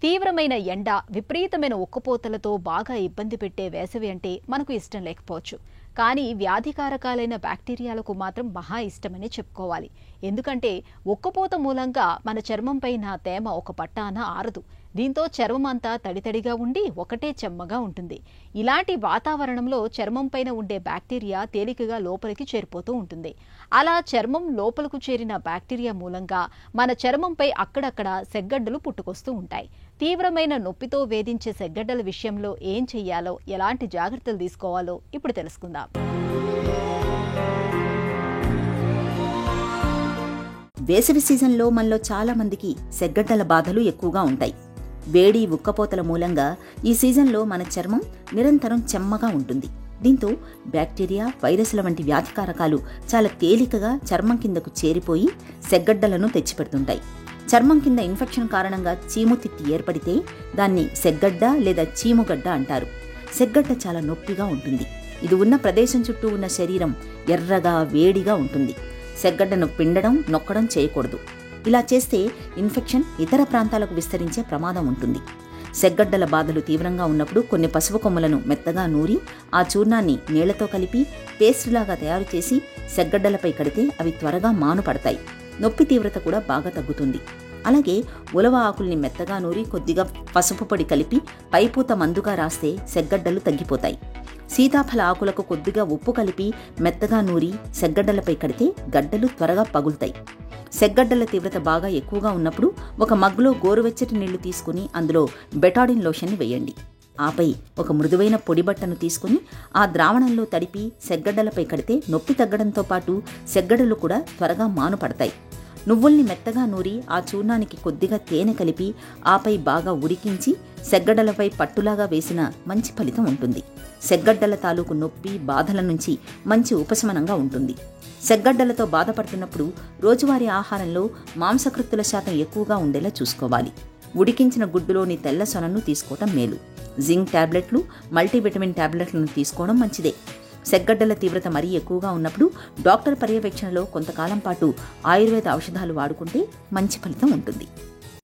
తీవ్రమైన ఎండ, విపరీతమైన ఉక్కపోతలతో బాగా ఇబ్బంది పెట్టే వేసవి అంటే మనకు ఇష్టం లేకపోవచ్చు. కానీ వ్యాధికారకాలైన బ్యాక్టీరియాలకు మాత్రం మహా ఇష్టమని చెప్పుకోవాలి. ఎందుకంటే ఉక్కపోత మూలంగా మన చర్మంపైన తేమ ఒక పట్టాన ఆరదు. దీంతో చర్మం అంతా తడితడిగా ఉండి ఒకటే చెమ్మగా ఉంటుంది. ఇలాంటి వాతావరణంలో చర్మం పైన ఉండే బ్యాక్టీరియా తేలికగా లోపలికి చేరిపోతూ ఉంటుంది. అలా చర్మం లోపలకు చేరిన బ్యాక్టీరియా మూలంగా మన చర్మంపై అక్కడక్కడ సెగ్గడ్డలు పుట్టుకొస్తూ ఉంటాయి. తీవ్రమైన నొప్పితో వేధించే సెగ్గడ్డల విషయంలో ఏం చెయ్యాలో, ఎలాంటి జాగ్రత్తలు తీసుకోవాలో ఇప్పుడు తెలుసుకుందాం. వేసవి సీజన్లో మనలో చాలా మందికి సెగ్గడ్డల బాధలు ఎక్కువగా ఉంటాయి. వేడి, ఉక్కపోతల మూలంగా ఈ సీజన్లో మన చర్మం నిరంతరం చెమ్మగా ఉంటుంది. దీంతో బ్యాక్టీరియా, వైరస్ల వంటి వ్యాధికారకాలు చాలా తేలికగా చర్మం కిందకు చేరిపోయి సెగ్గడ్డలను తెచ్చిపెడుతుంటాయి. చర్మం కింద ఇన్ఫెక్షన్ కారణంగా చీము తిత్తి ఏర్పడితే దాన్ని సెగ్గడ్డ లేదా చీముగడ్డ అంటారు. సెగ్గడ్డ చాలా నొప్పిగా ఉంటుంది. ఇది ఉన్న ప్రదేశం చుట్టూ ఉన్న శరీరం ఎర్రగా, వేడిగా ఉంటుంది. సెగ్గడ్డను పిండడం, నొక్కడం చేయకూడదు. ఇలా చేస్తే ఇన్ఫెక్షన్ ఇతర ప్రాంతాలకు విస్తరించే ప్రమాదం ఉంటుంది. సెగ్గడ్డల బాధలు తీవ్రంగా ఉన్నప్పుడు కొన్ని పసుపు కొమ్మలను మెత్తగా నూరి ఆ చూర్ణాన్ని నీళ్లతో కలిపి పేస్టులాగా తయారు చేసి సెగ్గడ్డలపై కడితే అవి త్వరగా మానుపడతాయి. నొప్పి తీవ్రత కూడా బాగా తగ్గుతుంది. అలాగే ఉలవ ఆకుల్ని మెత్తగా నూరి కొద్దిగా పసుపు పొడి కలిపి పైపూత మందుగా రాస్తే సెగ్గడ్డలు తగ్గిపోతాయి. సీతాఫల ఆకులకు కొద్దిగా ఉప్పు కలిపి మెత్తగా నూరి సెగ్గడ్డలపై కడితే గడ్డలు త్వరగా పగులుతాయి. సెగ్గడ్డల తీవ్రత బాగా ఎక్కువగా ఉన్నప్పుడు ఒక మగ్గులో గోరువెచ్చటి నీళ్లు తీసుకుని అందులో బెటాడిన్ లోషన్ని వేయండి. ఆపై ఒక మృదువైన పొడి బట్టను తీసుకుని ఆ ద్రావణంలో తడిపి సెగ్గడ్డలపై కడితే నొప్పి తగ్గడంతో పాటు సెగ్గడ్డలు కూడా త్వరగా మానుపడతాయి. నువ్వుల్ని మెత్తగా నూరి ఆ చూర్ణానికి కొద్దిగా తేనె కలిపి ఆపై బాగా ఉడికించి సెగ్గడ్డలపై పట్టులాగా వేసిన మంచి ఫలితం ఉంటుంది. సెగ్గడ్డల తాలూకు నొప్పి, బాధల నుంచి మంచి ఉపశమనంగా ఉంటుంది. సెగ్గడ్డలతో బాధపడుతున్నప్పుడు రోజువారీ ఆహారంలో మాంసకృత్తుల శాతం ఎక్కువగా ఉండేలా చూసుకోవాలి. ఉడికించిన గుడ్డులోని తెల్ల సొనను తీసుకోవడం మేలు. జింక్ టాబ్లెట్లు, మల్టీవిటమిన్ టాబ్లెట్లను తీసుకోవడం మంచిదే. సెగ్గడ్డల తీవ్రత మరీ ఎక్కువగా ఉన్నప్పుడు డాక్టర్ పర్యవేక్షణలో కొంతకాలం పాటు ఆయుర్వేద ఔషధాలు వాడుకుంటే మంచి ఫలితం ఉంటుంది.